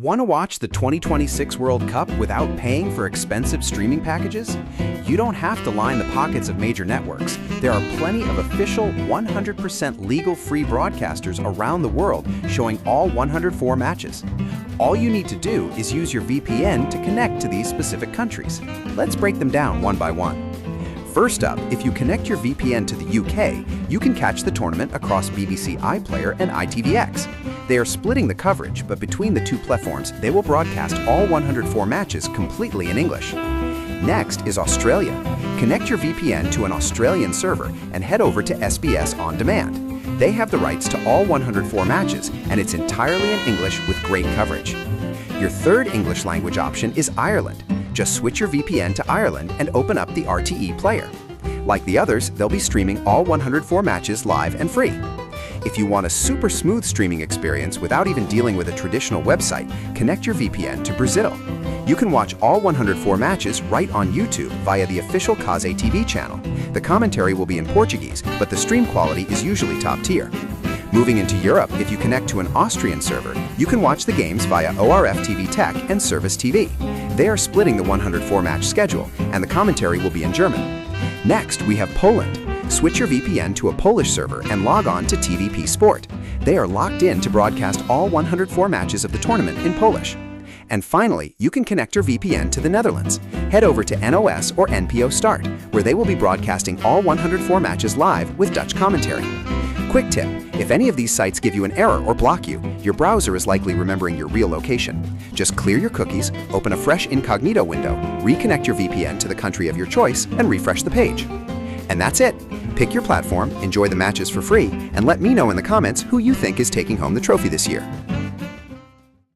Want to watch the 2026 World Cup without paying for expensive streaming packages? You don't have to line the pockets of major networks. There are plenty of official, 100% legal free broadcasters around the world showing all 104 matches. All you need to do is use your VPN to connect to these specific countries. Let's break them down one by one. First up, if you connect your VPN to the UK, you can catch the tournament across BBC iPlayer and ITVX. They are splitting the coverage, but between the two platforms, they will broadcast all 104 matches completely in English. Next is Australia. Connect your VPN to an Australian server and head over to SBS On Demand. They have the rights to all 104 matches, and it's entirely in English with great coverage. Your third English language option is Ireland. Just switch your VPN to Ireland and open up the RTE player. Like the others, they'll be streaming all 104 matches live and free. If you want a super smooth streaming experience without even dealing with a traditional website, connect your VPN to Brazil. You can watch all 104 matches right on YouTube via the official CazéTV channel. The commentary will be in Portuguese, but the stream quality is usually top tier. Moving into Europe, if you connect to an Austrian server, you can watch the games via TVthek and ServusTV. They are splitting the 104 match schedule, and the commentary will be in German. Next, we have Poland. Switch your VPN to a Polish server and log on to TVP Sport. They are locked in to broadcast all 104 matches of the tournament in Polish. And finally, you can connect your VPN to the Netherlands. Head over to NOS or NPO Start, where they will be broadcasting all 104 matches live with Dutch commentary. Quick tip, if any of these sites give you an error or block you, your browser is likely remembering your real location. Just clear your cookies, open a fresh incognito window, reconnect your VPN to the country of your choice, and refresh the page. And that's it. Pick your platform, enjoy the matches for free, and let me know in the comments who you think is taking home the trophy this year.